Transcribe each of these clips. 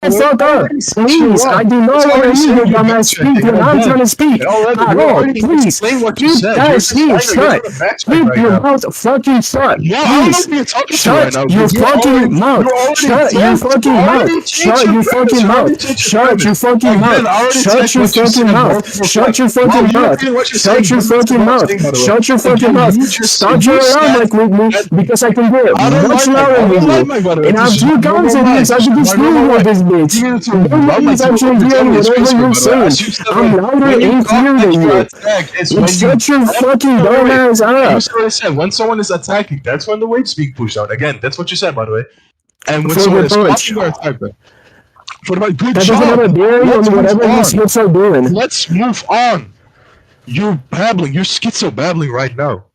fuck up, please. I do not want to hear your dumbass speak when I'm trying to speak. No, please. Keep that shit shut. Keep your mouth fucking shut. Please. Shut your fucking mouth. Shut your fucking mouth. Shut your fucking mouth. Shut your fucking mouth. Shut your fucking mouth. Shut your fucking mouth. Shut your fucking mouth. Shut your fucking mouth. Stop your around like with me because I can do it much louder than you. And I have two guns in this. I can just scream with this bitch. Nobody's actually hearing whatever you're saying. I'm louder and clearer than you. Shut your fucking dumb ass up. You said what I said. When someone is attacking, that's when the waves being pushed out. Again, that's what you said, by the way. And when someone is punching or attacking. For the good that doesn't have a bearing on whatever you skits are doing. Let's move on. You're babbling. You're schizo babbling right now.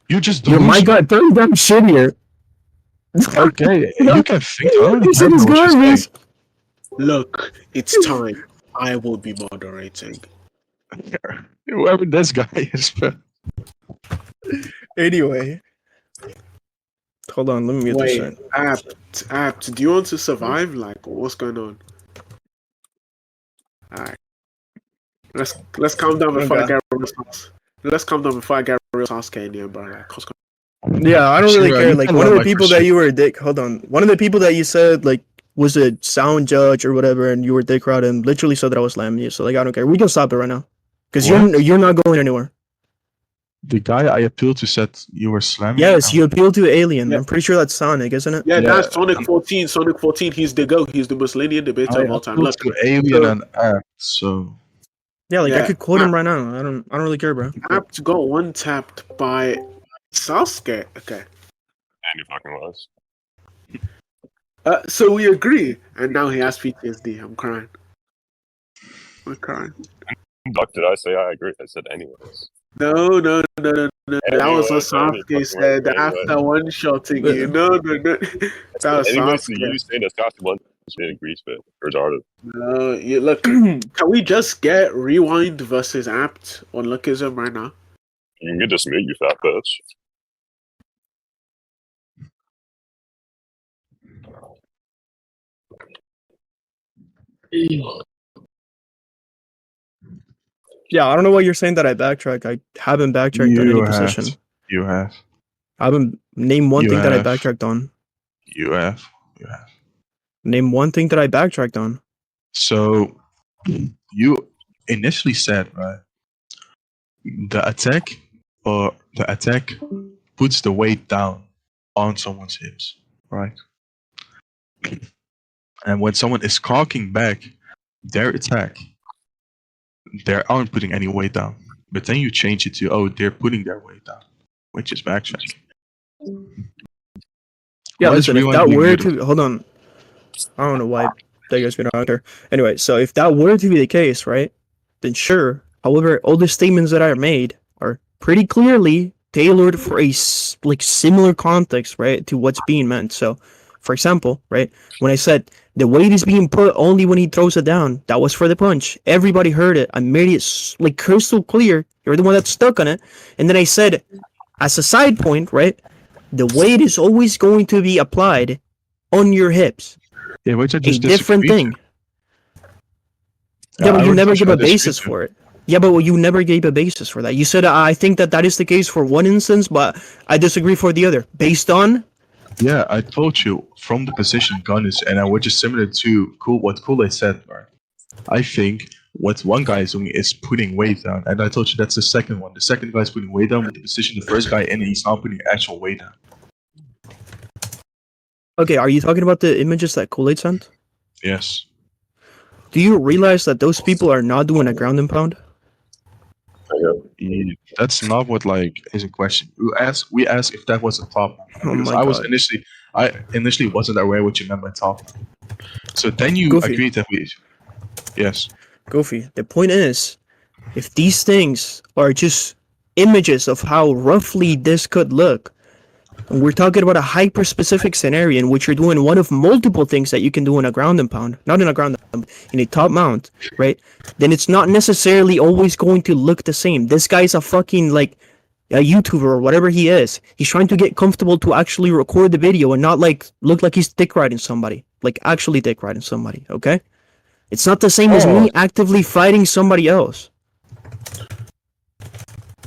You just your mic got 30 damn shittier. Okay, you can think. This shit is garbage. Look, it's time. I will be moderating. Whoever this guy is. Anyway. Hold on, let me get this shit. Apt, do you want to survive? Like, what's going on? Alright. Let's calm down before I get real sauce. Let's calm down before I get real sauce in here, bro. Like, what's going on? Yeah, I don't really care. Like, one of the people that you were a dick. Hold on. One of the people that you said, like, was a sound judge or whatever, and you were dick crowd and literally said that I was slamming you. So, like, I don't care. We can stop it right now. Because you're not going anywhere. The guy I appealed to said you were slamming. Yes, you appealed to Alien. Yeah. I'm pretty sure that's Sonic, isn't it? Yeah, that's Sonic 14. Sonic 14, he's the GOAT. He's the most linear debater of all time. Look, to Alien and Apt, so... Yeah, like, I could quote him right now. I don't really care, bro. Apt got one tapped by Sasuke. Okay. And he fucking was. So we agree. And now he has PTSD. I'm crying. I'm crying. Fuck, did I say I agree? I said anyways. No. That was what Sasuke said after one-shotting you. No. That was Sasuke. You say that Sasuke one-shotting agrees with retarded. No, look. Can we just get Rewind versus Apt on Lookism right now? You can get this mute, you fat bitch. Yeah, I don't know why you're saying that I backtracked. I haven't backtracked on any position. You have. I haven't named one thing that I backtracked on. You have. Name one thing that I backtracked on. So, you initially said, right, the attack puts the weight down on someone's hips, right? And when someone is cocking back their attack, they aren't putting any weight down. But then you change it to, oh, they're putting their weight down, which is backtracking. Yeah, listen, if that were to... Hold on. I don't know why that guy's been out there. Anyway, so if that were to be the case, right, then sure. However, all the statements that I made are pretty clearly tailored for a similar context, right, to what's being meant. So, for example, right, when I said the weight is being put only when he throws it down, that was for the punch. Everybody heard it. I made it like crystal clear. You're the one that's stuck on it. And then I said, as a side point, right, the weight is always going to be applied on your hips. Yeah, which I just a different thing. Yeah, but you never give a basis for it. Yeah, but you never gave a basis for that. You said, I think that is the case for one instance, but I disagree for the other. Based on? Yeah, I told you from the position gun is, and which is similar to what Kool-Aid said, right? I think what one guy is doing is putting weight down, and I told you that's the second one. The second guy is putting weight down with the position the first guy in, and he's not putting actual weight down. Okay, are you talking about the images that Kool-Aid sent? Yes. Do you realize that those people are not doing a ground and pound? Yeah, that's not what is in question. We asked if that was a top. Because I initially wasn't aware what you meant by top. So then you agreed that we. Yes. Goofy. The point is, if these things are just images of how roughly this could look, and we're talking about a hyper-specific scenario in which you're doing one of multiple things that you can do in a ground and pound, not in a ground and pound, in a top mount, right? Then it's not necessarily always going to look the same. This guy's a fucking, a YouTuber or whatever he is. He's trying to get comfortable to actually record the video and not like look like he's dick riding somebody, like actually dick riding somebody. Okay, it's not the same as me actively fighting somebody else.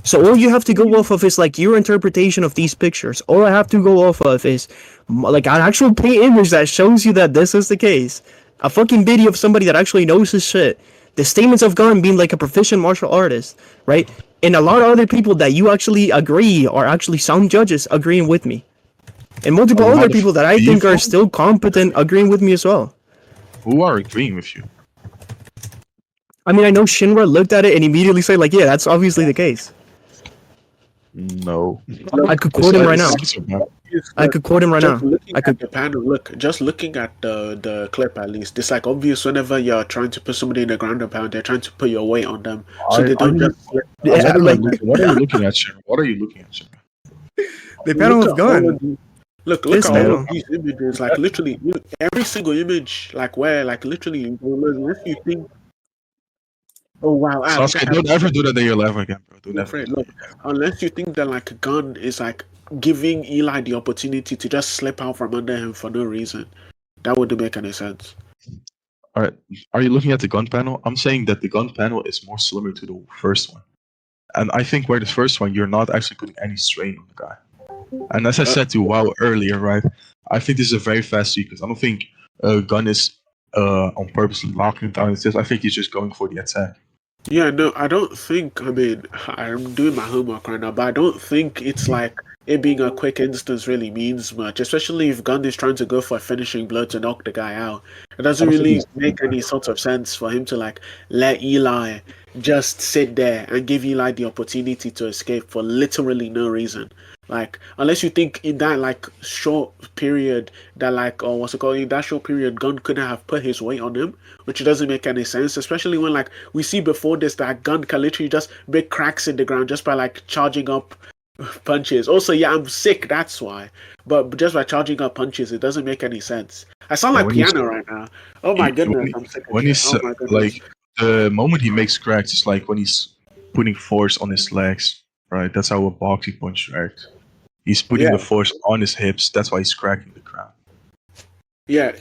So all you have to go off of is like your interpretation of these pictures. All I have to go off of is like an actual paint image that shows you that this is the case. A fucking video of somebody that actually knows his shit. The statements of Gunn being like a proficient martial artist, right? And a lot of other people that you actually agree are actually sound judges agreeing with me. And multiple other people that I think are still competent agreeing with me as well. Who are agreeing with you? I mean, I know Shinra looked at it and immediately said like, yeah, that's obviously the case. No. I could quote him right now. I could quote him right now. I could. The panel, just looking at the clip at least, it's like obvious whenever you're trying to put somebody in the ground and pound, they're trying to put your weight on them, so they don't just. What are you looking at, Sharon? What are you looking at, Sharon? The panel of Gun. Look at all of these images. Like literally, every single image, like where, like literally, if you think. Oh wow! Sasuke, don't ever do that in your life again, bro. Don't ever. Look, unless you think that like Gun is like giving Eli the opportunity to just slip out from under him for no reason, that wouldn't make any sense. All right, are you looking at the Gun panel? I'm saying that the Gun panel is more similar to the first one, and I think where the first one you're not actually putting any strain on the guy. And as I said to WoW earlier, right? I think this is a very fast sequence. I don't think Gun is on purposely locking it down. I think he's just going for the attack. Yeah, no, I don't think. I mean, I'm doing my homework right now, but I don't think it's like it being a quick instance really means much, especially if Gun is trying to go for a finishing blow to knock the guy out. It doesn't really make any sort of sense for him to like let Eli just sit there and give Eli the opportunity to escape for literally no reason. Like, unless you think in that like short period that like, or what's it called, in that short period Gun couldn't have put his weight on him, which doesn't make any sense, especially when like we see before this that Gun can literally just make cracks in the ground just by like charging up punches. Also, yeah, I'm sick, that's why. But just by charging up punches, it doesn't make any sense. I sound like piano right now. Oh my goodness, I'm sick of it. Like the moment he makes cracks, it's like when he's putting force on his legs, right? That's how a boxing punch works. He's putting the force on his hips. That's why he's cracking the ground. Yeah.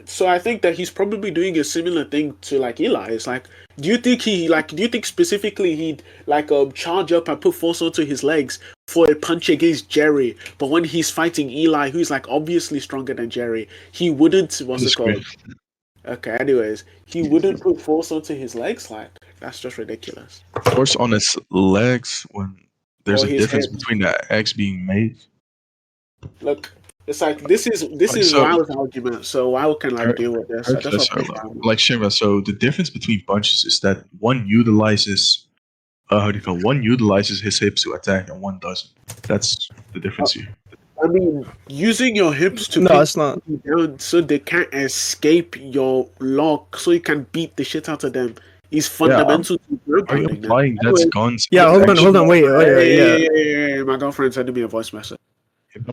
So I think that he's probably doing a similar thing to like Eli. It's like, do you think specifically he'd like charge up and put force onto his legs for a punch against Jerry? But when he's fighting Eli, who's like obviously stronger than Jerry, he wouldn't. What's it called? Okay. Anyways, he wouldn't put force onto his legs. Like that's just ridiculous. Force on his legs when there's a difference between the eggs being made. Look. It's like this is WoW's argument, so WoW can like deal with this. Like Shimra, so the difference between punches is that one utilizes one utilizes his hips to attack and one doesn't. That's the difference here. I mean, using your hips to it's not down so they can't escape your lock, so you can beat the shit out of them. Is fundamental to group building. Implying that's Guns. Yeah, hold on, wait. My girlfriend sent me a voice message.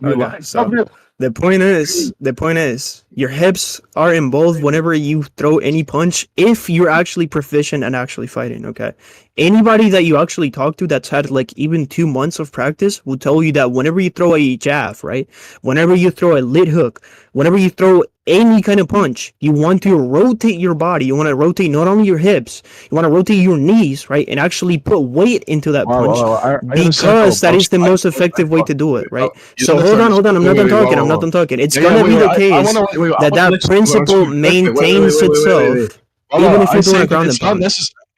Okay, so the point is, your hips are involved whenever you throw any punch if you're actually proficient and actually fighting, okay? Anybody that you actually talk to that's had like even 2 months of practice will tell you that whenever you throw a jab, right? Whenever you throw a lit hook, whenever you throw any kind of punch, you want to rotate your body. You want to rotate not only your hips, you want to rotate your knees, right? And actually put weight into that punch because that is the most effective way to do it, right? So hold on. I'm not done talking. It's gonna be the case that principle maintains itself even if you're doing a ground and pound.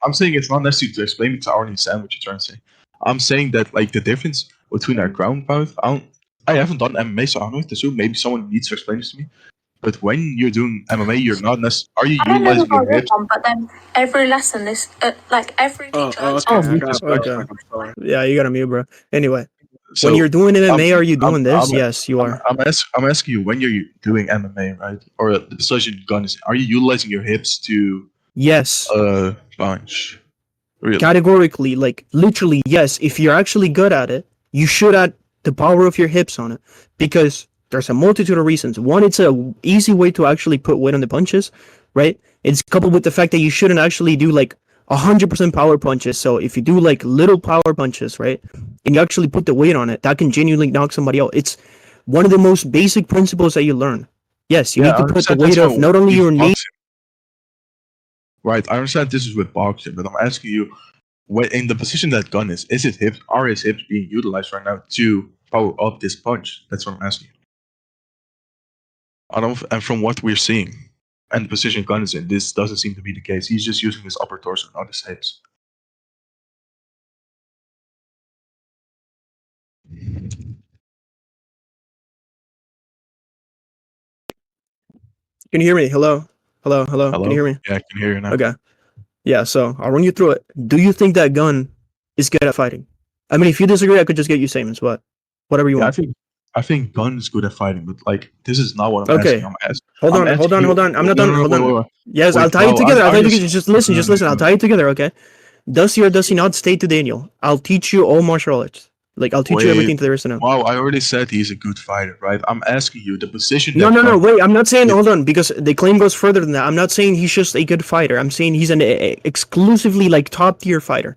I'm saying it's not necessary to explain it to I already understand what you're trying to say. I'm saying that like the difference between our ground pound, I haven't done MMA, so I don't know what to assume. Maybe someone needs to explain this to me. But when you're doing MMA, you're not necessarily. Are you utilizing your hips? But then every lesson is like every teacher. Yeah, you got to mute, bro. Anyway, so when you're doing MMA, are you doing this? Yes, you are. I'm asking you when you're doing MMA, right? Or the precision guns, are you utilizing your hips to? Yes. Punch. Really? Categorically, like literally, yes. If you're actually good at it, you should add the power of your hips on it because there's a multitude of reasons. One, it's a easy way to actually put weight on the punches, right? It's coupled with the fact that you shouldn't actually do like 100% power punches. So if you do like little power punches, right, and you actually put the weight on it, that can genuinely knock somebody out. It's one of the most basic principles that you learn. Yes, you Yeah, need I to put the understand weight that's of not only your knee. boxing. Right, I understand this is with boxing, but I'm asking you, when in the position that gun is it hips? Are his hips being utilized right now to power up this punch? That's what I'm asking you. I don't, and from what we're seeing, and the position gun is in, this doesn't seem to be the case. He's just using his upper torso, not his hips. Can you hear me? Hello, hello, hello. Can you Hello? hear me? Yeah, I can hear you now. Okay. Yeah. So I'll run you through it. Do you think that gun is good at fighting? I mean, if you disagree, I could just get you Siemens, but whatever you Yeah, want. I think gun is good at fighting, but like this is not what I'm Okay. asking. Hold I'm on, asking you. I'm not No, done. no, no, Hold on. wait. Yes, I'll Wait, tie it wow, together. I'll tie it just, together. Just listen. Just listen. I'll tie it together. Okay. Does he or does he not stay to Daniel? I'll teach you all martial arts. Like I'll teach you everything there is to know. Wow, I already said he's a good fighter, right? I'm asking you the position. No, that no, no. gun- Wait. I'm not saying. Hold on, because the claim goes further than that. I'm not saying he's just a good fighter. I'm saying he's an exclusively like top tier fighter.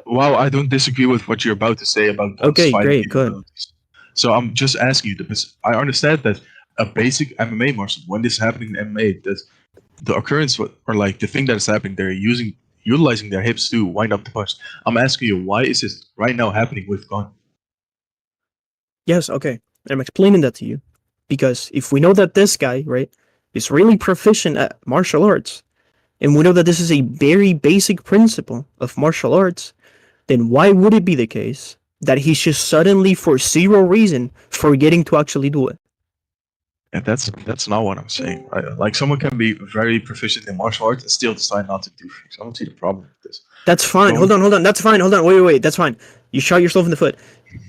Wow, I don't disagree with what you're about to say about Gun's Okay, fighting great, good. capabilities. So I'm just asking you, I understand that a basic MMA martial, when this is happening in MMA, that the occurrence or like the thing that is happening, they're utilizing their hips to wind up the punch. I'm asking you, why is this right now happening with Gun? Yes, okay. I'm explaining that to you. Because if we know that this guy, right, is really proficient at martial arts, and we know that this is a very basic principle of martial arts, then why would it be the case that he's just suddenly, for zero reason, forgetting to actually do it? And that's not what I'm saying, right? Like someone can be very proficient in martial arts and still decide not to do things. I don't see the problem with this. That's fine. Going- Hold on. That's fine. Hold on. Wait. That's fine. You shot yourself in the foot.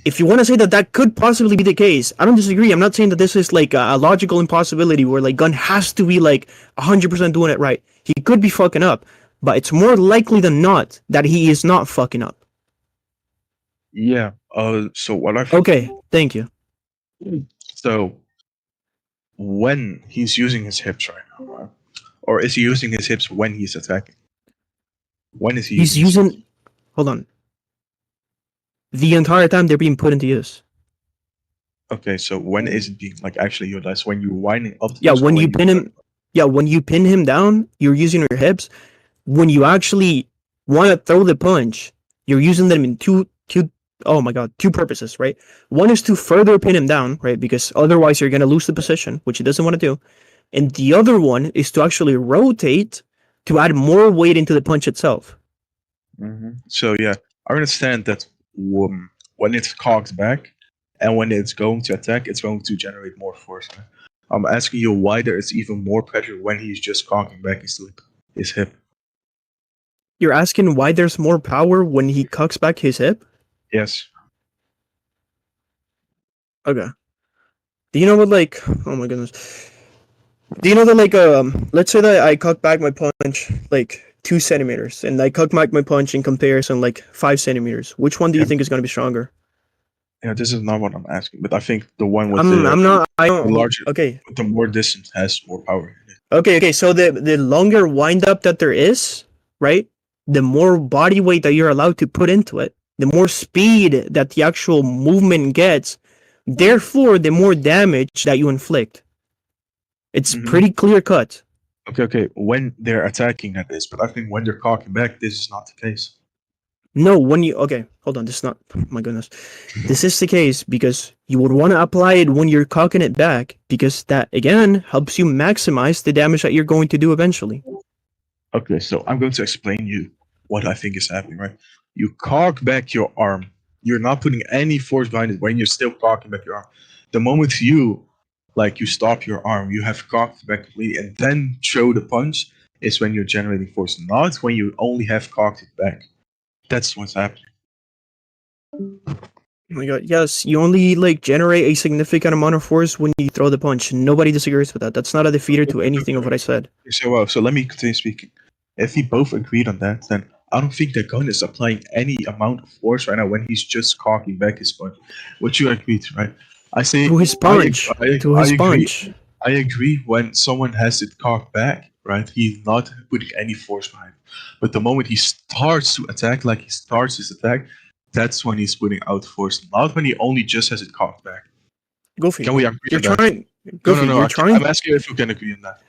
If you want to say that that could possibly be the case, I don't disagree. I'm not saying that this is like a logical impossibility where like Gun has to be like 100% doing it right. He could be fucking up, but it's more likely than not that he is not fucking up. Yeah. So what I Okay. Thank you. So when he's using his hips right now, right? Or is he using his hips when he's attacking? When is he He's using his hips? using. Hold on. The entire time they're being put into use. Okay, so when is it being like actually utilized? When you're winding up the Yeah, punch or when you when pin him. Yeah, when you pin him down, you're using your hips. When you actually want to throw the punch, you're using them in two purposes, right? One is to further pin him down, right? Because otherwise you're gonna lose the position, which he doesn't want to do. And the other one is to actually rotate to add more weight into the punch itself. So yeah, I understand that when it's cocked back and when it's going to attack, it's going to generate more force. Right? I'm asking you why there is even more pressure when he's just cocking back his hip. You're asking why there's more power when he cocks back his hip? Yes. Okay. Do you know what, like, oh my goodness. Do you know that, like, let's say that I cock back my punch, like, 2 centimeters, and I cock back my punch in comparison, like, 5 centimeters. Which one do you think is going to be stronger? Yeah, this is not what I'm asking, but I think the one with the larger, okay. the more distance has more power in it. Okay, so the longer wind up that there is, right? The more body weight that you're allowed to put into it, the more speed that the actual movement gets, therefore the more damage that you inflict. It's pretty clear cut. Okay. When they're attacking, that is, but I think when they're cocking back, this is not the case. No, okay, hold on, this is not, oh my goodness. This is the case because you would want to apply it when you're cocking it back, because that, again, helps you maximize the damage that you're going to do eventually. Okay, so I'm going to explain you what I think is happening, right? You cock back your arm. You're not putting any force behind it when you're still cocking back your arm. The moment you stop your arm, you have cocked back completely and then throw the punch is when you're generating force, not when you only have cocked it back. That's what's happening. Oh my god, yes, you only like generate a significant amount of force when you throw the punch. Nobody disagrees with that. That's not a defeater to anything of what I said. So let me continue speaking. If we both agreed on that, then I don't think that Gun is applying any amount of force right now when he's just cocking back his punch. Which you agreed, right? I say To his punch. I To his agree. punch. I agree. When someone has it cocked back, right, he's not putting any force behind it. But the moment he starts to attack, like he starts his attack, that's when he's putting out force. Not when he only just has it cocked back. Goofy, Can we agree you're on that? trying. No, Goofy, no, no. you're trying. I'm asking if you can agree on that.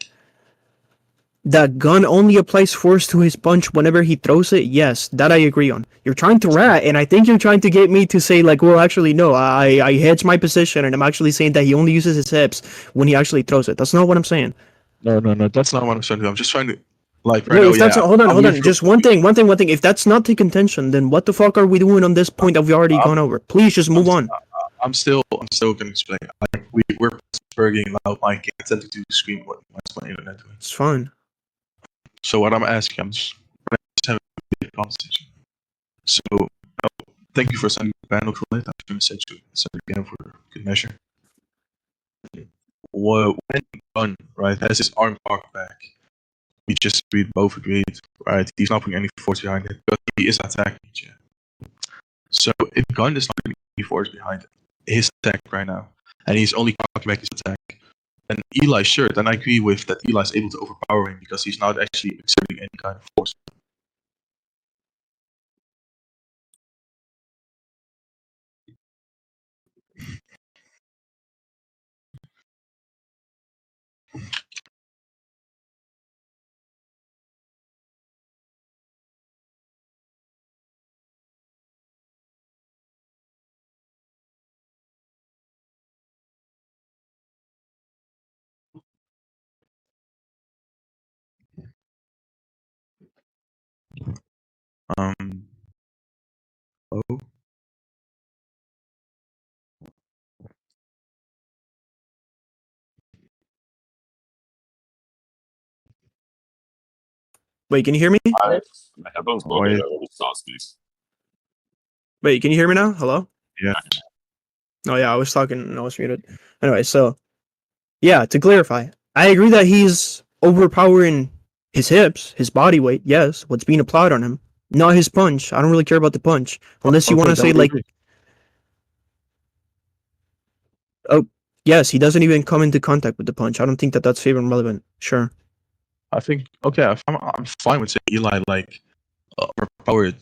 That gun only applies force to his punch whenever he throws it. Yes, that I agree on. You're trying to rat, and I think you're trying to get me to say like, well, actually, no, I hedge my position, and I'm actually saying that he only uses his hips when he actually throws it. That's not what I'm saying. No, no, no. That's not what I'm trying to do. I'm just trying to, like, right Well, now, if that's yeah. hold on. I'm Just one thing. If that's not the contention, then what the fuck are we doing on this point that we already gone over? Please just move on. I'm still gonna explain. Like, we're Pittsburghing loud. I can't tend to scream what my internet doing. It's fine. So what I'm asking, I'm just having a big conversation. So thank you for sending the panel for it. I'm gonna send it again for good measure. When Gunn, right, has his arm cocked back, we just both agreed, right? He's not putting any force behind it, but he is attacking Jin. So if Gunn is not putting any force behind his attack right now, and he's only cocking back his attack, then Eli, sure, then I agree with that Eli's able to overpower him because he's not actually exerting any kind of force. Oh, Wait, can you hear me? My headphones broke. wait, I just saw these. Wait, can you hear me now? Hello? yeah. Oh yeah, I was talking and I was muted. Anyway, so yeah, to clarify, I agree that he's overpowering his hips, his body weight, yes, what's being applied on him. Not his punch. I don't really care about the punch. Unless you want to say like oh yes, he doesn't even come into contact with the punch. I don't think that that's even relevant. Sure. I think okay. I'm fine with saying Eli like overpowered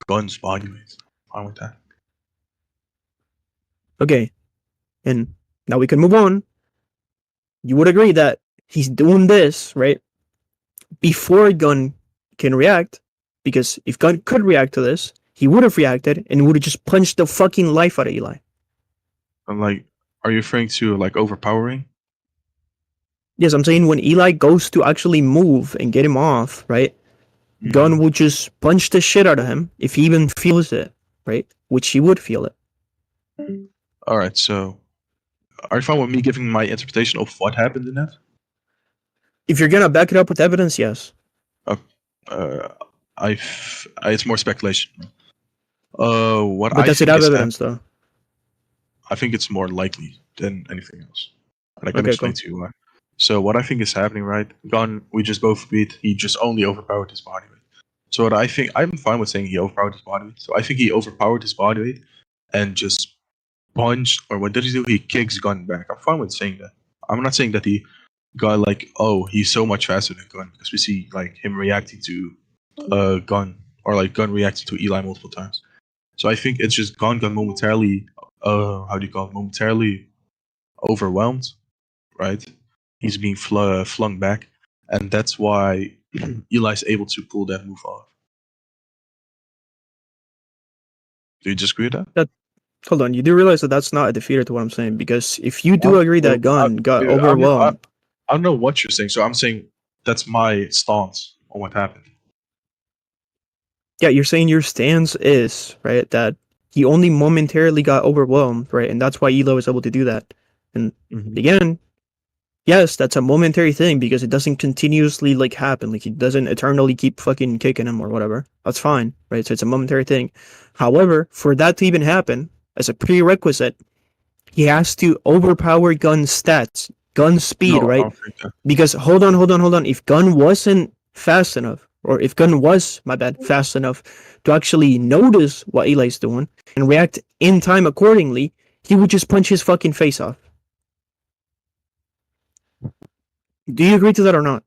Gunn's body weight. Fine with that. Okay. And now we can move on. You would agree that he's doing this, right? Before Gunn can react, because if Gunn could react to this, he would have reacted and would have just punched the fucking life out of Eli. And like, are you referring to like overpowering? Yes, I'm saying when Eli goes to actually move and get him off, right? Gunn would just punch the shit out of him if he even feels it, right? Which he would feel it. All right. So, are you fine with me giving my interpretation of what happened in that? If you're gonna back it up with evidence, yes. It's more speculation. What But I does it think have is evidence though? I think it's more likely than anything else. And I can Okay, explain cool. to you why. So what I think is happening, right? Gunn, we just both agreed he just only overpowered his body weight. So what I think, I'm fine with saying he overpowered his body weight. So I think he overpowered his body weight and just punched, or what did he do? He kicks Gunn back. I'm fine with saying that. I'm not saying that he got like, oh, he's so much faster than Gunn, because we see like him reacting to Gunn, or like Gunn reacting to Eli multiple times. So I think it's just Gunn got momentarily, momentarily overwhelmed, right? He's being flung back, and that's why Eli's able to pull that move off. Do you disagree with that? Hold on, you do realize that that's not a defeater to what I'm saying, because if you do agree that Gunn got Dude, overwhelmed, I don't know what you're saying, so I'm saying that's my stance on what happened. yeah, you're saying your stance is right that he only momentarily got overwhelmed, right, and that's why Elo was able to do that. And again, yes, that's a momentary thing because it doesn't continuously like happen. Like he doesn't eternally keep fucking kicking him or whatever. That's fine, right? So it's a momentary thing. However, for that to even happen, as a prerequisite, he has to overpower Gunn's stats, Gunn speed, No, I right? don't think that. Because hold on. If Gunn wasn't fast enough, or if Gunn was, my bad, fast enough to actually notice what Eli's doing and react in time accordingly, he would just punch his fucking face off. Do you agree to that or not?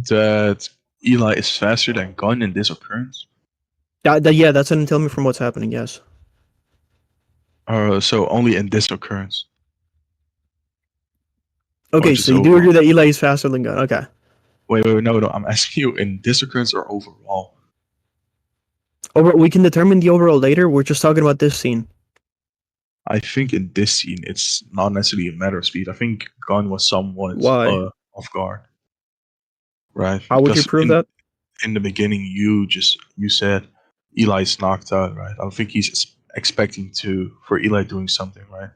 That Eli is faster than Gunn in this occurrence. Yeah, that's an tell me from what's happening. Yes. So only in this occurrence. Okay, just so you do overall. agree that Eli is faster than Gunn. Okay. Wait, no. I'm asking you in this occurrence or overall. We can determine the overall later. We're just talking about this scene. I think in this scene, it's not necessarily a matter of speed. I think Gunn was somewhat Why? off guard, right? How would you Because prove that? in the beginning, you said Eli's knocked out, right? I don't think he's expecting for Eli doing something, right?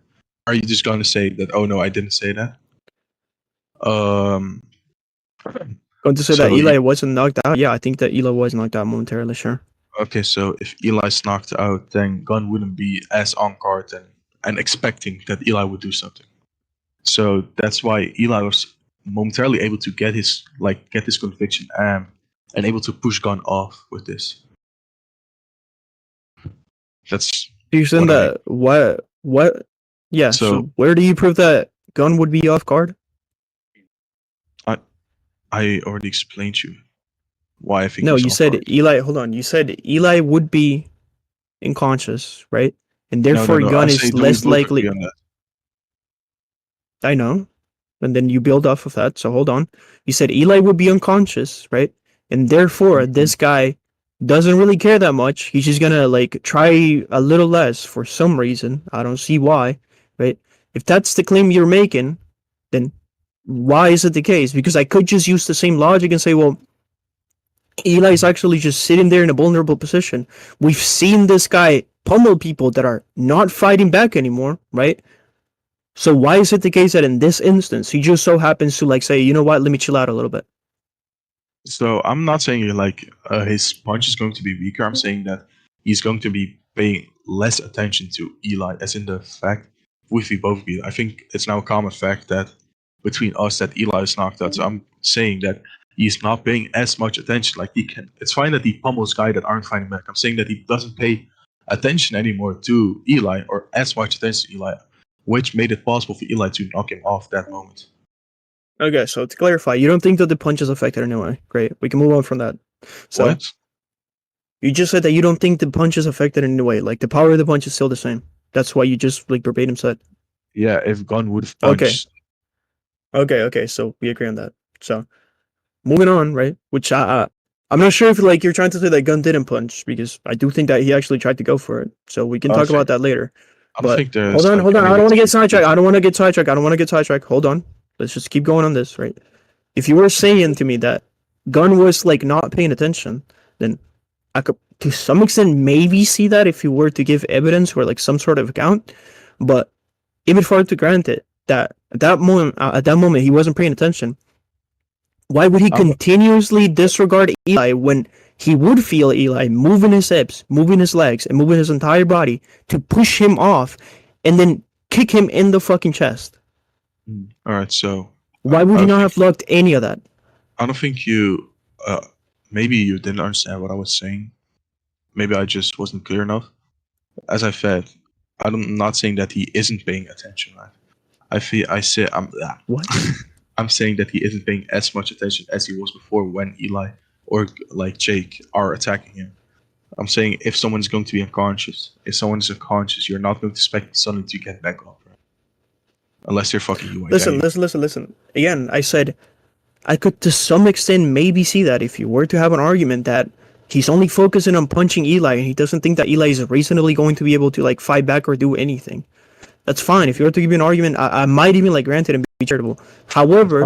Are you just gonna say that? Oh no, I didn't say that. Going to say that Eli wasn't knocked out? Yeah, I think that Eli was knocked out momentarily. Sure. Okay, so if Eli's knocked out, then Gunn wouldn't be as on guard and expecting that Eli would do something. So that's why Eli was momentarily able to get his conviction and able to push Gunn off with this. That's you're saying that what? Yeah. So where do you prove that Gunn would be off guard? I already explained to you why I think. No, you said Eli. Hold on. You said Eli would be unconscious, right? And therefore, Gunn is less likely. I know. And then you build off of that. So hold on. You said Eli would be unconscious, right? And therefore, this guy doesn't really care that much. He's just gonna like try a little less for some reason. I don't see why, right? If that's the claim you're making, then why is it the case? Because I could just use the same logic and say, well, Eli's actually just sitting there in a vulnerable position. We've seen this guy pummel people that are not fighting back anymore, right? So why is it the case that in this instance he just so happens to like say, you know what, let me chill out a little bit? So I'm not saying like his punch is going to be weaker. I'm saying that he's going to be paying less attention to Eli, as in the fact if we both agree. I think it's now a common fact that between us that Eli is knocked out. So I'm saying that he's not paying as much attention. Like he can. It's fine that he pummels guys that aren't fighting back. I'm saying that he doesn't pay attention anymore to Eli or as much attention to Eli, which made it possible for Eli to knock him off that moment. Okay, so to clarify, you don't think that the punch is affected in any way. Great, we can move on from that. So, what? You just said that you don't think the punch is affected in any way. Like the power of the punch is still the same. That's why you just like verbatim said. Yeah, if Gunn would have punched. Okay. So we agree on that. So moving on, right? Which I'm not sure if like you're trying to say that Gunn didn't punch, because I do think that he actually tried to go for it. So we can talk about that later. But hold on. I don't want to get sidetracked. I don't want to get sidetracked. Hold on. Let's just keep going on this, right? If you were saying to me that Gunn was like not paying attention, then I could to some extent maybe see that if you were to give evidence or like some sort of account. But even for to grant it that at that moment he wasn't paying attention, why would he continuously disregard Eli when he would feel Eli moving his hips, moving his legs, and moving his entire body to push him off and then kick him in the fucking chest? All right, so why would you not have looked any of that? I don't think you. Maybe you didn't understand what I was saying. Maybe I just wasn't clear enough. As I said, I'm not saying that he isn't paying attention. Right? What? I'm saying that he isn't paying as much attention as he was before when Eli or like Jake are attacking him. I'm saying if someone's going to be unconscious, you're not going to expect suddenly to get back up, right? Unless you're fucking UI. Listen. Again, I said I could to some extent maybe see that if you were to have an argument that he's only focusing on punching Eli and he doesn't think that Eli is reasonably going to be able to like fight back or do anything. That's fine. If you were to give me an argument, I might even like grant it and be charitable. However,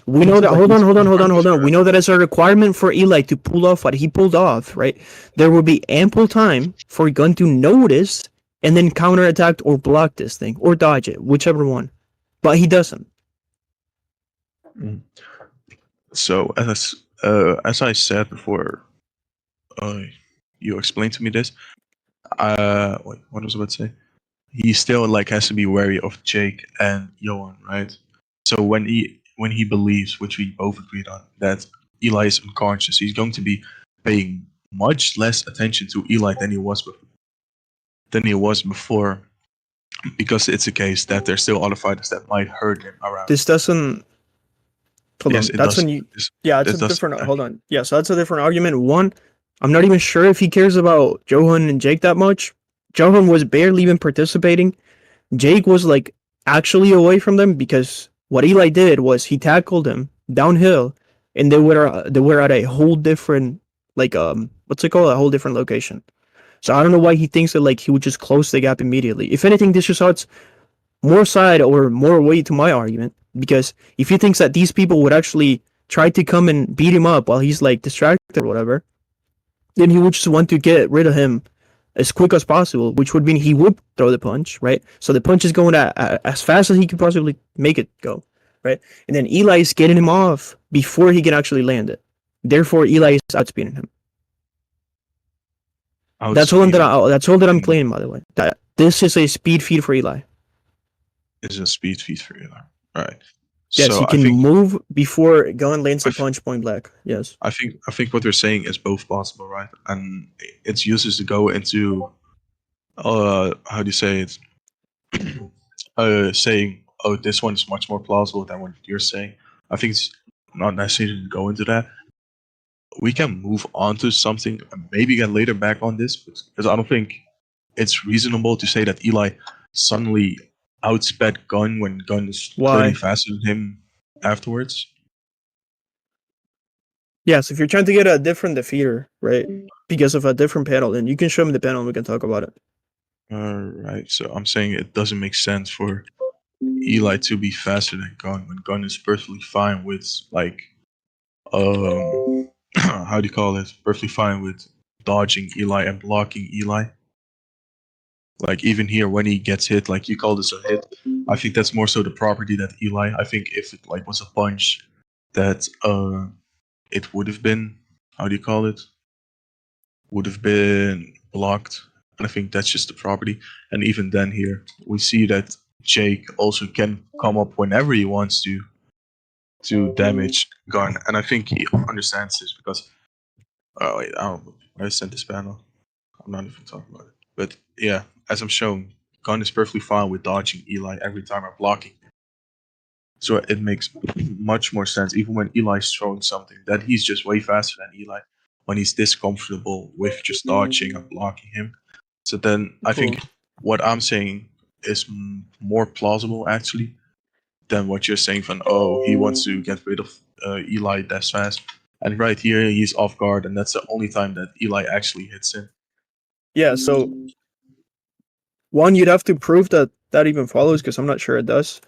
we know that hold on. We know that as a requirement for Eli to pull off what he pulled off, right? There will be ample time for Gunn to notice and then counterattack or block this thing or dodge it, whichever one. But he doesn't. So as I said before, you explained to me this. Wait, what was I about to say? He still like has to be wary of Jake and Johan, right? So when he believes, which we both agreed on, that Eli is unconscious, he's going to be paying much less attention to Eli than he was before, because it's a case that there's still other fighters that might hurt him around. This doesn't Hold Yes, on. it That's does. when you. It's- Yeah, it's It a does. different. Hold on. Yeah, so that's a different argument. One, I'm not even sure if he cares about Johan and Jake that much. Johan was barely even participating. Jake was like actually away from them because what Eli did was he tackled him downhill, and they were at a whole different like what's it called, a whole different location. So I don't know why he thinks that like he would just close the gap immediately. If anything, this just adds more side or more weight to my argument, because if he thinks that these people would actually try to come and beat him up while he's like distracted or whatever, then he would just want to get rid of him as quick as possible, which would mean he would throw the punch, right? So the punch is going as fast as he could possibly make it go, right? And then Eli is getting him off before he can actually land it. Therefore, Eli is outspeeding him. That's all that I'm claiming, by the way. That this is a speed feed for Eli. Is a speed feed for you, right? Yes, So he I can think move before Gun lands I the punch point blank. Yes. I think what they're saying is both possible, right? And it's useless to go into how do you say it? Saying, oh, this one is much more plausible than what you're saying. I think it's not necessary to go into that. We can move on to something and maybe get later back on this, because I don't think it's reasonable to say that Eli suddenly outsped Gun when Gun is clearly Why? faster than him afterwards. Yes, if you're trying to get a different defeater, right? Because of a different panel, then you can show me the panel and we can talk about it. Right, so I'm saying it doesn't make sense for Eli to be faster than Gun when Gun is perfectly fine with like how do you call it? Perfectly fine with dodging Eli and blocking Eli. Like even here when he gets hit, like you call this a hit. I think that's more so the property that Eli. I think if it like was a punch, that it would have been, how do you call it? Would have been blocked. And I think that's just the property. And even then here, we see that Jake also can come up whenever he wants to damage Gun. And I think he understands this because wait, I sent this panel. I'm not even talking about it. But yeah, as I'm showing, Gun is perfectly fine with dodging Eli every time I'm blocking. So it makes much more sense, even when Eli's throwing something, that he's just way faster than Eli when he's this comfortable with just dodging and blocking him. So then I think what I'm saying is more plausible actually than what you're saying from, oh, he wants to get rid of Eli that fast. And right here, he's off guard, and that's the only time that Eli actually hits him. Yeah, so one, you'd have to prove that that even follows, because I'm not sure it does.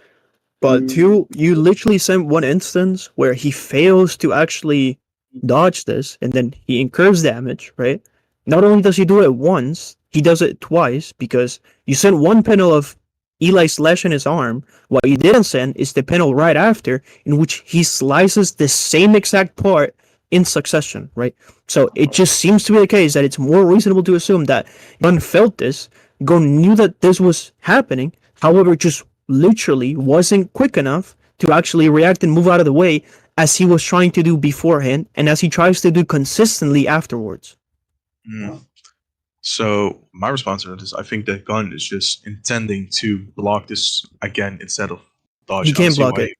But two, you literally sent one instance where he fails to actually dodge this, and then he incurs damage, right? Not only does he do it once, he does it twice, because you sent one panel of Eli slashing his arm. What you didn't send is the panel right after, in which he slices the same exact part in succession, right? So it just seems to be the case that it's more reasonable to assume that Gunn felt this, Gunn knew that this was happening, however, just literally wasn't quick enough to actually react and move out of the way as he was trying to do beforehand and as he tries to do consistently afterwards. So my response to that is, I think that Gunn is just intending to block this again instead of dodge. He can't block it.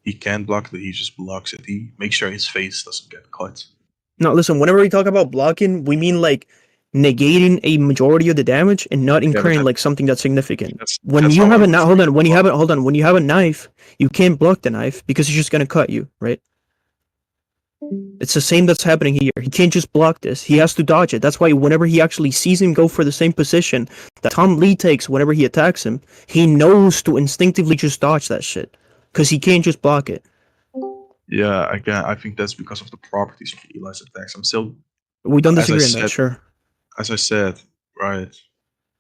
He can block it. He just blocks it. He makes sure his face doesn't get cut. No, listen. Whenever we talk about blocking, we mean like negating a majority of the damage and not incurring like something that's significant. When you have a knife, hold on. When you have a knife, you can't block the knife because it's just gonna cut you, right? It's the same that's happening here. He can't just block this. He has to dodge it. That's why whenever he actually sees him go for the same position that Tom Lee takes whenever he attacks him, he knows to instinctively just dodge that shit because he can't just block it. Yeah, again, I think that's because of the properties of Eli's attacks. We don't disagree on that, sure. As I said, right,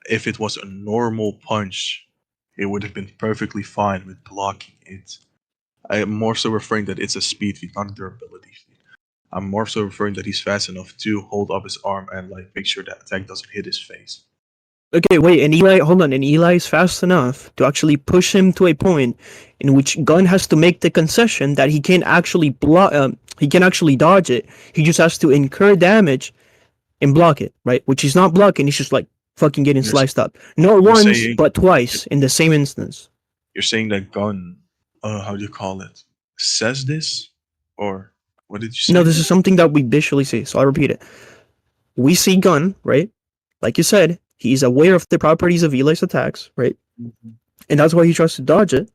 if it was a normal punch, it would have been perfectly fine with blocking it. I am more so referring that it's a speed feat, not a durability feat. I'm more so referring that he's fast enough to hold up his arm and like make sure that attack doesn't hit his face. Okay, wait, and Eli is fast enough to actually push him to a point in which Gunn has to make the concession that he can't actually he can actually dodge it. He just has to incur damage and block it, right? Which he's not blocking, he's just like fucking getting sliced up. Not once, but twice in the same instance. You're saying that Gunn, how do you call it? says this, or what did you say? No, this is something that we visually see. So I'll repeat it. We see Gunn, right? Like you said, he's aware of the properties of Eli's attacks, right? And that's why he tries to dodge it.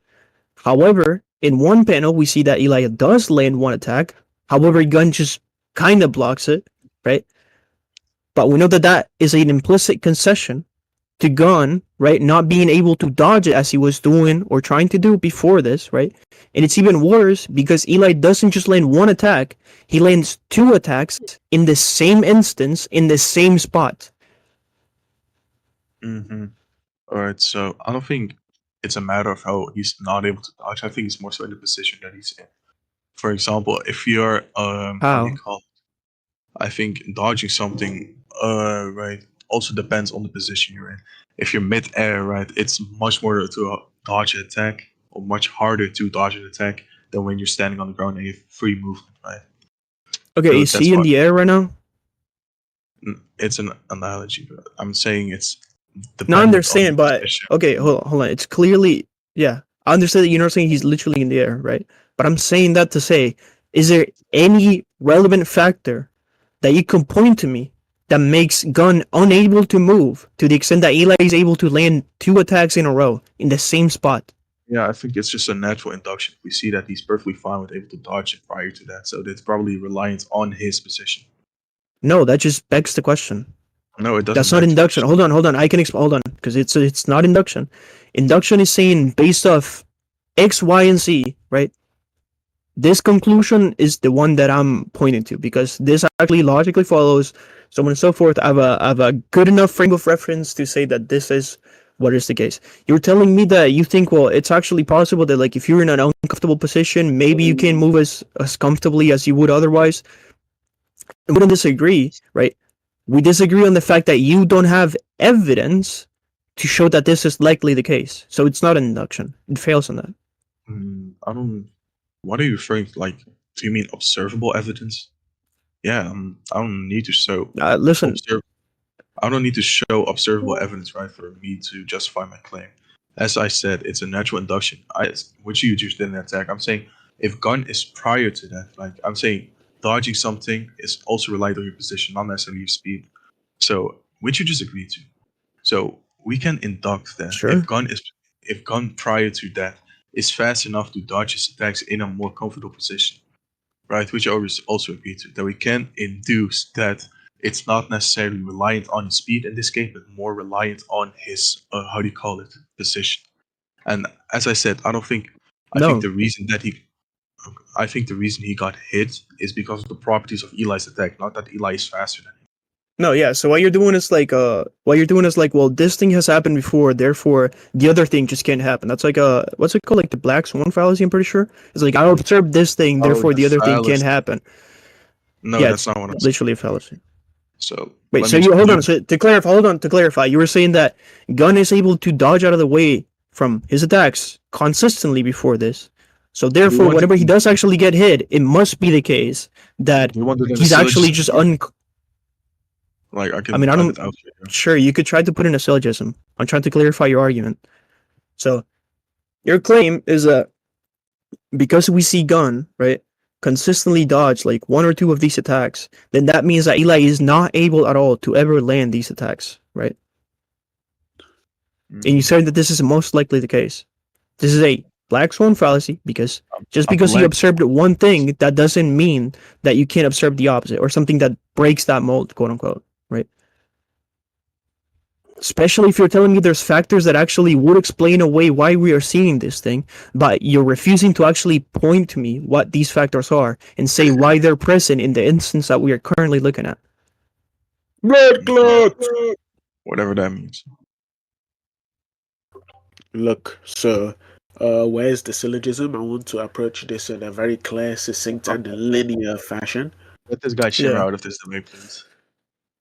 However, in one panel, we see that Eli does land one attack. However, Gunn just kind of blocks it, right? But we know that that is an implicit concession to Gunn, right? Not being able to dodge it as he was doing or trying to do before this, right? And it's even worse because Eli doesn't just land one attack, he lands two attacks in the same instance, in the same spot. Mm-hmm. All right, so I don't think it's a matter of how he's not able to dodge. I think it's more so in the position that he's in. For example, if you're how do you How? call it? I think dodging something right also depends on the position you're in. If you're mid-air, right, it's much more to dodge an attack, or much harder to dodge an attack than when you're standing on the ground and you have free movement, right? Okay, So is that's he in why the air right now? it's an analogy. But I'm saying it's No, I dependent on the understand, but position. okay, hold on. It's clearly, yeah, I understand that you're not saying he's literally in the air, right? But I'm saying that to say, is there any relevant factor that you can point to me that makes Gunn unable to move to the extent that Eli is able to land two attacks in a row in the same spot? Yeah, I think it's just a natural induction. We see that he's perfectly fine with able to dodge it prior to that, so that's probably reliant on his position. No, that just begs the question. No, it doesn't. That's not beg the induction. question. Hold on. I can explain. Hold on, because it's not induction. Induction is saying based off X, Y, and Z, right? This conclusion is the one that I'm pointing to because this actually logically follows, so on and so forth. I have a good enough frame of reference to say that this is what is the case. You're telling me that you think, well, it's actually possible that like if you're in an uncomfortable position, maybe you can't move as comfortably as you would otherwise. We wouldn't disagree, right? We disagree on the fact that you don't have evidence to show that this is likely the case. So it's not an induction. It fails on that. I don't. What are you referring to? Like, do you mean observable evidence? Yeah, I don't need to show Listen, observe. I don't need to show observable evidence, right, for me to justify my claim. As I said, it's a natural induction. Which you just didn't attack. I'm saying if gun is prior to that, like I'm saying, dodging something is also relied on your position, not necessarily your speed. So, which you just agreed to. So we can induct that sure. if gun prior to that is fast enough to dodge his attacks in a more comfortable position, right? Which I always also agree to, that we can induce that it's not necessarily reliant on his speed in this case, but more reliant on his how do you call it, position. And as I said, I think No, the reason that I think the reason he got hit is because of the properties of Eli's attack, not that Eli is faster than him. no, yeah. So what you're doing is like, well, this thing has happened before, therefore the other thing just can't happen. That's like what's it called? Like the black swan fallacy. I'm pretty sure. It's like I observed this thing, Oh, therefore the the other thing can't fallacy. happen. No, Yeah, that's it's not what I'm saying. literally a fallacy. So Wait, let so me you hold on. So to clarify, you were saying that Gunn is able to dodge out of the way from his attacks consistently before this. So you therefore, wanted whenever he does actually get hit, it must be the case that you wanted a he's actually syllogism just here? Like I I can mean, I type don't. it out for you. Sure, you could try to put in a syllogism. I'm trying to clarify your argument. So your claim is that because we see Gunn, right, consistently dodge like one or two of these attacks, then that means that Eli is not able at all to ever land these attacks, right? And you said that this is most likely the case. This is a black swan fallacy because just A because you black observed one thing, that doesn't mean that you can't observe the opposite or something that breaks that mold, quote unquote, right? Especially if you're telling me there's factors that actually would explain away why we are seeing this thing, but you're refusing to actually point to me what these factors are and say why they're present in the instance that we are currently looking at. Blood clot! whatever that means. Look, so where's the syllogism? I want to approach this in a very clear, succinct, and linear fashion. Let this guy shimmer Yeah. out of this debate, please.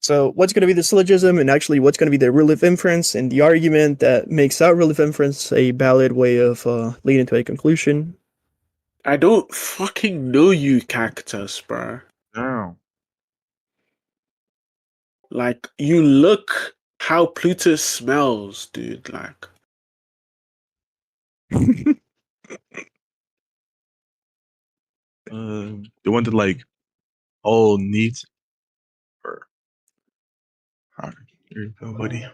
So what's going to be the syllogism and actually what's going to be the relative inference and the argument that makes that relative inference a valid way of leading to a conclusion? I don't fucking know you, cactus, bro. No. Like, you look how Pluto smells, dude. Like, The one that like all needs or here you go, buddy.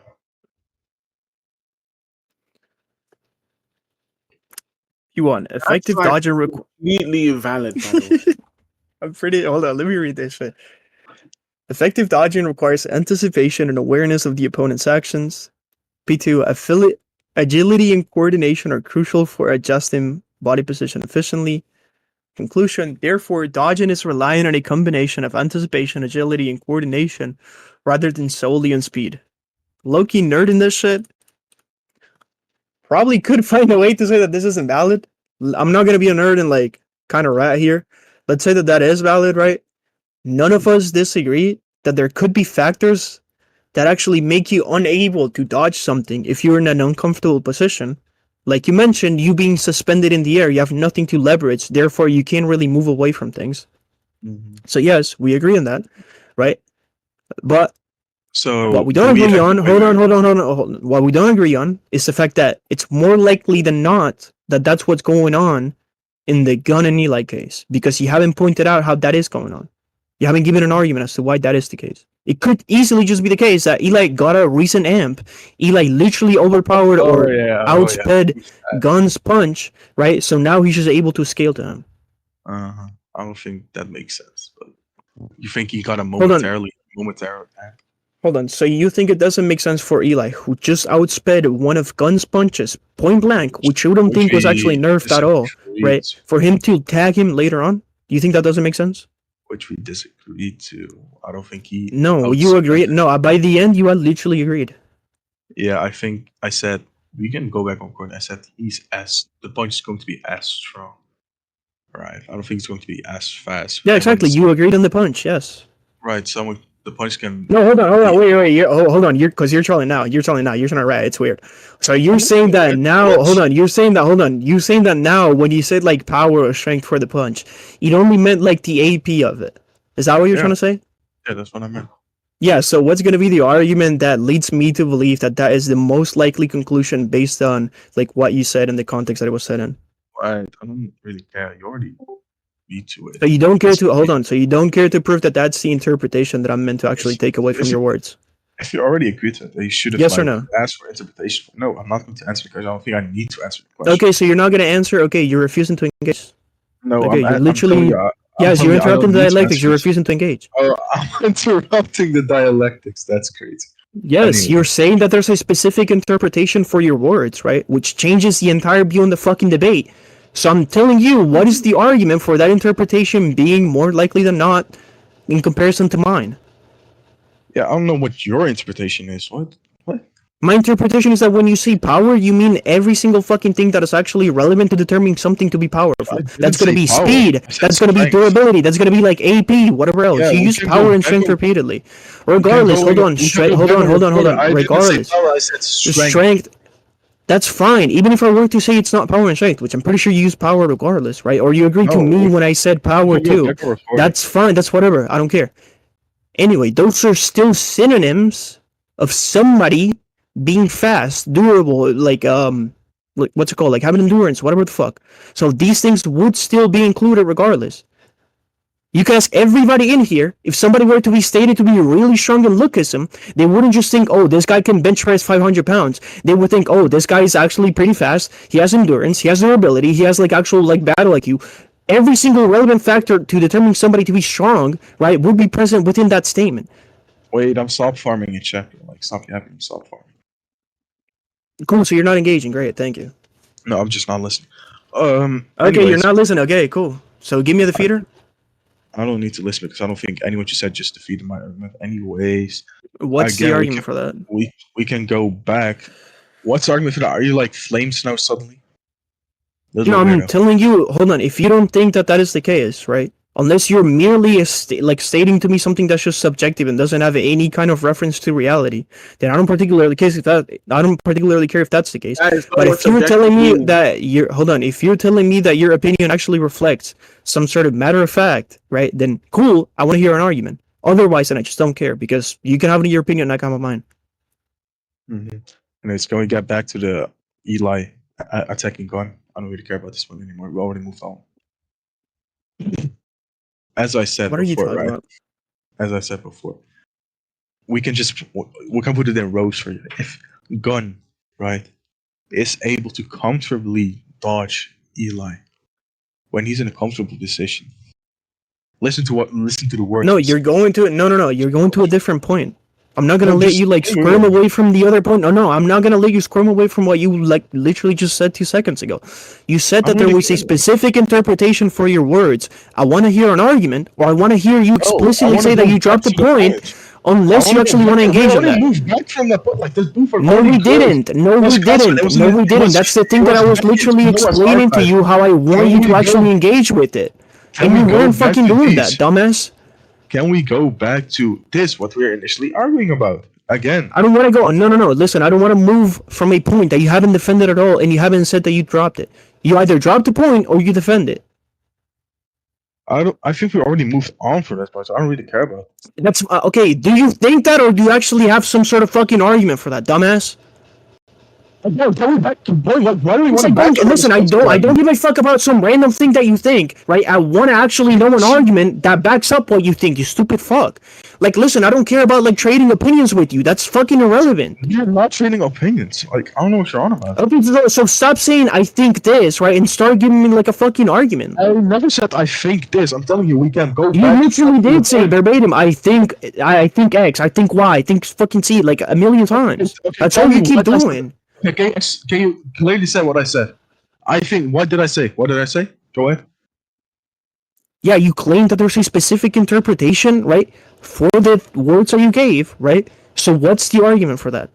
You want effective like dodge and completely invalid, by the way. I'm pretty. Hold on, let me read this shit. Effective dodging requires anticipation and awareness of the opponent's actions. P2, agility and coordination are crucial for adjusting body position efficiently. Conclusion, therefore, dodging is reliant on a combination of anticipation, agility, and coordination rather than solely on speed. Low-key nerd in this shit probably could find a way to say that this isn't valid. I'm not going to be a nerd and like kind of rat here. Let's say that is valid, right? None of us disagree that there could be factors that actually make you unable to dodge something if you're in an uncomfortable position. Like you mentioned, you being suspended in the air, you have nothing to leverage, therefore you can't really move away from things. So yes, we agree on that, right? But So what we don't agree on, hold on. What we don't agree on is the fact that it's more likely than not that that's what's going on in the Gun and Eli case, because you haven't pointed out how that is going on. You haven't given an argument as to why that is the case. It could easily just be the case that Eli got a recent amp, Eli literally overpowered or outsped Gun's punch, right? So now he's just able to scale to him. I don't think that makes sense. But you think he got a momentary attack? Hold on. So you think it doesn't make sense for Eli, who just outsped one of Gun's punches point blank, which you don't think was actually nerfed at all, right? For him to tag him later on? Do you think that doesn't make sense? Which we disagreed to. I don't think he. No, you agreed. No, by the end, you had literally agreed. Yeah, I think I said we can go back on court. I said the punch is going to be as strong. Right. I don't think it's going to be as fast. Yeah, exactly. You agreed on the punch, yes. Right. The punch can. No, hold on, wait. Hold on. Because you're trolling now. You're trying to rat. It's weird. So you're saying that now. Hold on. You're saying that now. When you said like power or strength for the punch, it only meant like the AP of it. Is that what you're trying to say? Yeah, that's what I meant. Yeah. So what's going to be the argument that leads me to believe that that is the most likely conclusion based on like what you said in the context that it was said in? Right. I don't really care. You already. To it. So you don't care to hold on. So you don't care to prove that that's the interpretation that I'm meant to actually take away from your words. If you already agreed to it, you should have. Yes or no? Asked for interpretation. No, I'm not going to answer because I don't think I need to answer the question. Okay, so you're not going to answer. Okay, you're refusing to engage. No, okay, you're literally. Yes, you're interrupting the dialectics. You're refusing to engage. Oh, I'm interrupting the dialectics. That's crazy. Yes, anyway. You're saying that there's a specific interpretation for your words, right? Which changes the entire view in the fucking debate. So I'm telling you, what is the argument for that interpretation being more likely than not in comparison to mine? Yeah, I don't know what your interpretation is. What? My interpretation is that when you say power, you mean every single fucking thing that is actually relevant to determining something to be powerful. That's going to be speed. That's going to be durability. That's going to be like AP, whatever else. Yeah, you use power and strength repeatedly. Regardless, hold on. Regardless. Strength. That's fine, even if I were to say it's not power and strength, which I'm pretty sure you use power regardless, right? Or you agree to me when I said power too. That's fine, that's whatever, I don't care. Anyway, those are still synonyms of somebody being fast, durable, like what's it called? Like having endurance, whatever the fuck. So these things would still be included regardless. You can ask everybody in here, if somebody were to be stated to be really strong and look at him, they wouldn't just think, oh, this guy can bench press 500 pounds. They would think, oh, this guy is actually pretty fast. He has endurance. He has durability. He has like actual like battle IQ. Every single relevant factor to determine somebody to be strong, right, would be present within that statement. Wait, I'm stop farming in chat. Like, stop yapping, stop farming. Cool, so you're not engaging. Great, thank you. No, I'm just not listening. Okay, anyways, you're not listening. Okay, cool. So give me the feeder. I don't need to listen because I don't think anyone just said just defeated my argument. Anyways, what's the argument for that? We can go back. What's the argument for that? Are you like flames now suddenly? No, I'm telling you. Hold on. If you don't think that is the case, right? Unless you're merely stating to me something that's just subjective and doesn't have any kind of reference to reality, then I don't particularly care if that's the case. But if you're telling me that if you're telling me that your opinion actually reflects some sort of matter of fact, right? Then cool, I want to hear an argument. Otherwise, then I just don't care because you can have your opinion, I can have mine. Mm-hmm. And it's going to get back to the Eli attacking gun. I don't really care about this one anymore. We already moved on. As I said What are you before, talking right? about? As I said before, we can put it in rows for you. If Gun, right, is able to comfortably dodge Eli when he's in a comfortable position, listen to the words. No, you're going to no. You're going to a different point. I'm not gonna No, let just you like hear me squirm out. away from the other point. No, I'm not gonna let you squirm away from what you like literally just said 2 seconds ago. You said that I'm there really was a good. specific interpretation for your words. I want to hear an argument, or I want to hear you I explicitly wanna say that go you back dropped the to point, unless you wanna go actually want to back- we engage on already that. moved back from that point. Like this booth No, already we closed. didn't. No, It was we classified. didn't. No, we didn't. That's the thing that I was literally explaining to you how I want you to actually engage with it, and we you go weren't back fucking to doing these? that, dumbass. Can we go back to this? What we were initially arguing about again? I don't want to go. No. Listen, I don't want to move from a point that you haven't defended at all, and you haven't said that you dropped it. You either drop the point or you defend it. I think we already moved on from this part, so I don't really care about it. That's okay. Do you think that, or do you actually have some sort of fucking argument for that, dumbass? Again, going back to point. Like, why do we It's want like, to listen, I don't give a fuck about some random thing that you think, right? I want to actually know an argument that backs up what you think, you stupid fuck. Like, listen, I don't care about like trading opinions with you. That's fucking irrelevant. You're not trading opinions. Like, I don't know what you're on about. Okay, so stop saying I think this, right, and start giving me like a fucking argument. I never said I think this. I'm telling you, we can go You back. literally did say verbatim, I think X, I think Y, I think fucking Z, like a million times. Okay, That's tell all you me keep what I said. doing. Okay, can you clearly say what I said? I think. What did I say? What did I say? Go ahead. Yeah, you claim that there's a specific interpretation, right, for the words that you gave, right? So what's the argument for that?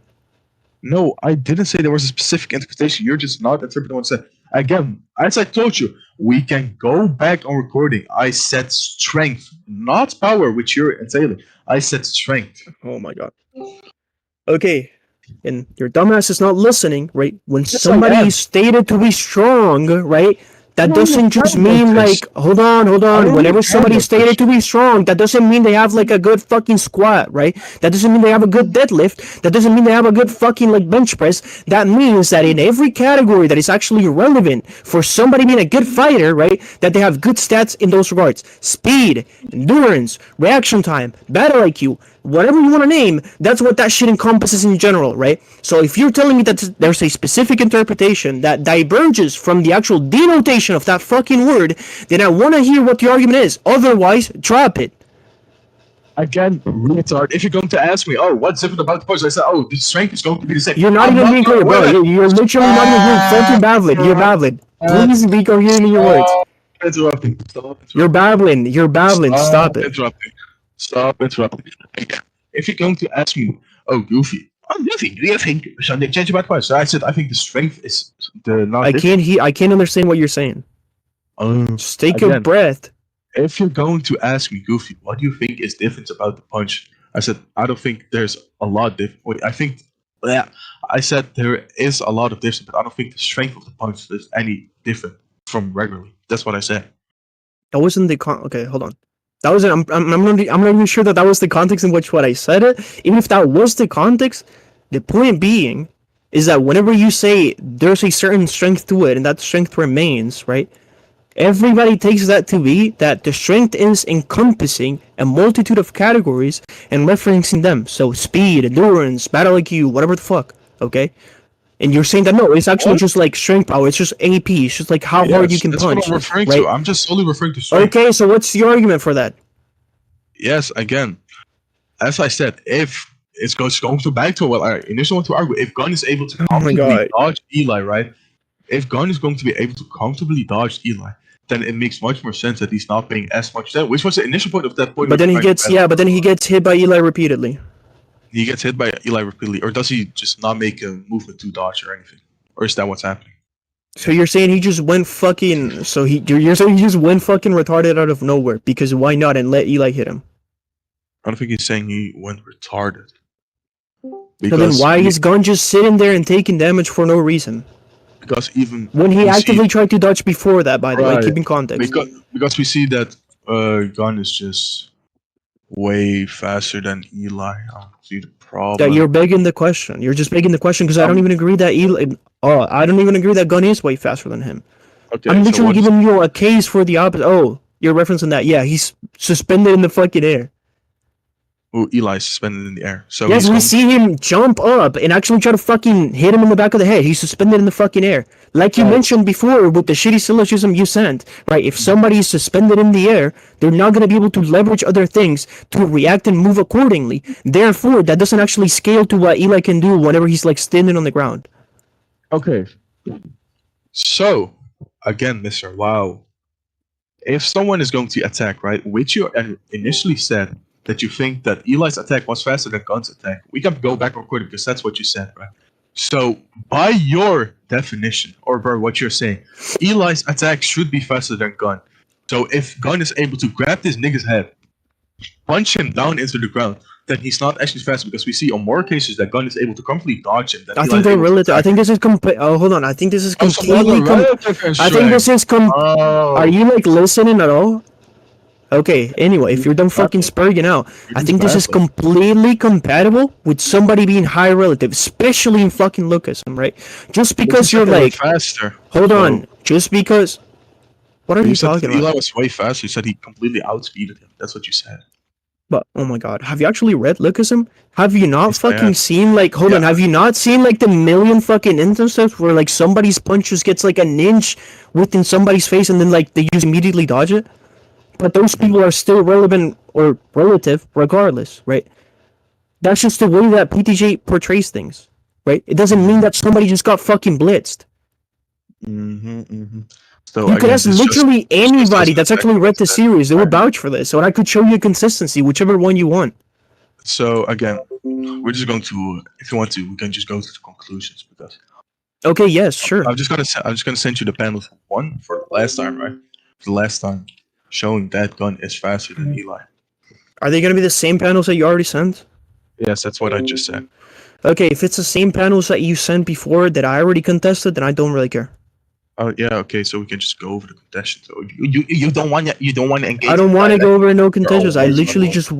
No, I didn't say there was a specific interpretation. You're just not interpreting what I said. Again, as I told you, we can go back on recording. I said strength, not power, which you're entailing. I said strength. Oh my god. Okay. And your dumbass is not listening, right? When Yes, I somebody am. is stated to be strong, right? That I don't doesn't just care about mean this. like, hold on. don't Whenever care somebody's about stated this. to be strong, that doesn't mean they have like a good fucking squat, right? That doesn't mean they have a good deadlift. That doesn't mean they have a good fucking like bench press. That means that in every category that is actually relevant for somebody being a good fighter, right? That they have good stats in those regards. Speed, endurance, reaction time, battle IQ, whatever you want to name, that's what that shit encompasses in general, right? So if you're telling me that there's a specific interpretation that diverges from the actual denotation of that fucking word, then I want to hear what the argument is. Otherwise, drop it. Again, retard. If you're going to ask me, oh, what's different about the post? I said, oh, the strength is going to be the same. You're not I'm even being clear, bro. wait. You're literally not even being fucking babbling. You're babbling. Please be coherent in your words. Interrupting. Stop interrupting. You're babbling. You're babbling. Stop it. Interrupting. Stop interrupting. If you're going to ask me, oh, Goofy, do you think something change about points? So I said, I think the strength is the not. I can't understand what you're saying. Just take a Again. breath. If you're going to ask me, Goofy, what do you think is different about the punch? I said, I don't think there's a lot different. Wait, I said there is a lot of difference, but I don't think the strength of the punch is any different from regularly. That's what I said. That wasn't the okay, hold on. That wasn't. I'm not even sure that was the context in which what I said it. Even if that was the context, the point being is that whenever you say there's a certain strength to it and that strength remains, right? Everybody takes that to be that the strength is encompassing a multitude of categories and referencing them. So speed, endurance, battle IQ, whatever the fuck. Okay. And you're saying that no, it's actually just like strength power. It's just AP. It's just like how hard you can that's punch. What I'm referring right? to. I'm just solely referring to strength. Okay, so what's the argument for that? Yes, again, as I said, if it's going to back to what I initially want to argue, if Gunn is able to comfortably dodge Eli, right? If Gunn is going to be able to comfortably dodge Eli, then it makes much more sense that he's not paying as much attention, which was the initial point of that point. But then he gets hit by Eli repeatedly. He gets hit by Eli repeatedly, or does he just not make a movement to dodge or anything? Or is that what's happening? So you're saying he just went fucking you're saying he just went fucking retarded out of nowhere because why not and let Eli hit him? I don't think he's saying he went retarded. So then why is Gunn just sitting there and taking damage for no reason? Because even when he actively tried to dodge before that, by the way, keep in context. Because we see that Gunn is just way faster than Eli. I don't see the problem. Yeah, you're begging the question. You're just begging the question because I don't even agree that I don't even agree that Gunn is way faster than him. Okay, I'm literally giving you a case for the opposite. Oh, You're referencing that. Yeah, he's suspended in the fucking air. Ooh, Eli's suspended in the air. So Yes, he's we home. see him jump up and actually try to fucking hit him in the back of the head. He's suspended in the fucking air. Like you mentioned before with the shitty syllogism you sent, right? If somebody is suspended in the air, they're not going to be able to leverage other things to react and move accordingly. Therefore, that doesn't actually scale to what Eli can do whenever he's like standing on the ground. Okay. So, again, Mr. Wow. If someone is going to attack, right, which you initially said that you think that Eli's attack was faster than Gun's attack, we can go back recording because that's what you said, right? So, by your definition, or by what you're saying, Eli's attack should be faster than Gun. So, if Gun is able to grab this nigga's head, punch him down into the ground, then he's not actually fast because we see on more cases that Gun is able to completely dodge him. I think they're relative. I think this is hold on. I think this is completely. I think this is Are you like listening at all? Okay. Anyway, if you're done fucking spurring out, I think this is completely compatible with somebody being high relative, especially in fucking Lucasm, right? Just because you're like faster. Hold on. Just because. What are you talking about? Eli was way faster. You said he completely outspeeded him. That's what you said. But oh my god, have you actually read Lucasm? Have you not fucking seen like hold on, have you not seen like the million fucking instances where like somebody's punch just gets like an inch within somebody's face and then like they just immediately dodge it? But those people are still relevant or relative regardless, right? That's just the way that PTJ portrays things, right? It doesn't mean that somebody just got fucking blitzed. So you could ask literally anybody that's actually read the series. They would vouch for this. So I could show you consistency, whichever one you want. So again, we're just going to, if you want to, we can just go to the conclusions because. Okay. Yes. Sure. I'm just gonna send you the panel for one for the last time, right? For the last time, showing that Gun is faster than Eli. Are they gonna be the same panels that you already sent? Yes, that's what I just said. Okay, if it's the same panels that you sent before that I already contested, then I don't really care. Oh yeah, okay, so we can just go over the contention. So you don't want to engage. I don't want to go over no contentions. I literally just.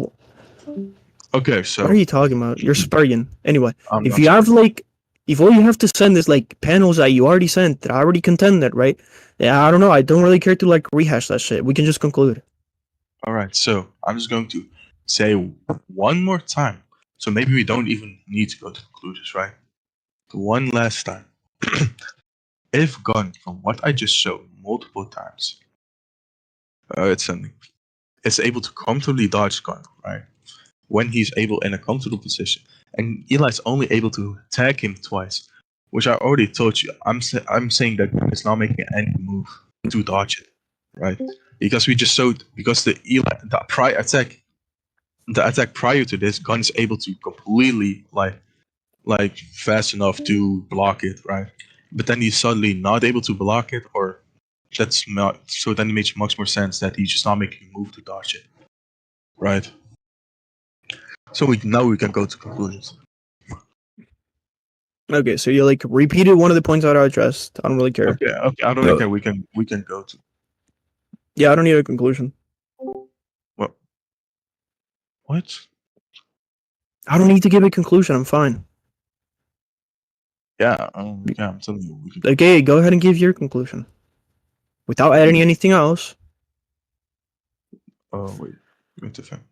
Okay, so what are you talking about? You're spurring. Anyway, if you have like, if all you have to send is like panels that you already sent that I already contended, right? Yeah, I don't know. I don't really care to like rehash that shit. We can just conclude. All right, so I'm just going to say one more time. So maybe we don't even need to go to conclusions, right? One last time. If Gun, from what I just showed multiple times, it's able to comfortably dodge Gun, right? When he's able in a comfortable position, and Eli's only able to tag him twice, which I already told you. I'm saying that Gun is not making any move to dodge it, right? Because we just showed the attack prior to this, Gun is able to completely like fast enough to block it, right? But then he's suddenly not able to block it, or that's not. So then it makes much more sense that he's just not making a move to dodge it, right? So now we can go to conclusions. Okay, so you like repeated one of the points that I addressed. I don't really care. Okay, I don't really care. We can go to. Yeah, I don't need a conclusion. What? What? I don't need to give a conclusion. I'm fine. Yeah, I'm telling you. Okay, go ahead and give your conclusion. Without adding anything else. Oh, wait. Wait a second.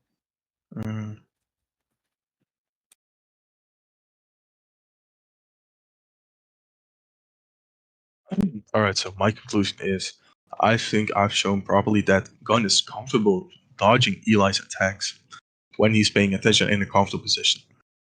Alright, so my conclusion is I think I've shown properly that Gun is comfortable dodging Eli's attacks when he's paying attention in a comfortable position.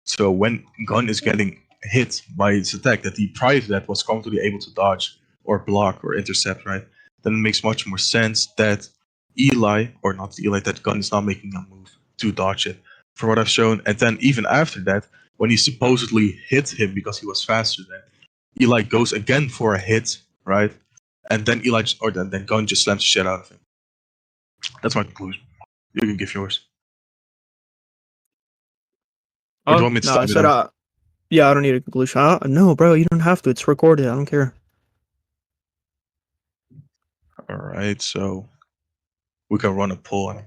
So when Gun is getting hit by his attack that he prior to that was comfortably able to dodge or block or intercept, right? Then it makes much more sense that that Gun is not making a move to dodge it. For what I've shown, and then even after that, when he supposedly hit him because he was faster than Eli goes again for a hit, right? And then then Gun just slams the shit out of him. That's my conclusion. You can give yours. Or do you want me to stop it? Yeah, I don't need a conclusion. No, bro, you don't have to. It's recorded. I don't care. All right, so we can run a poll.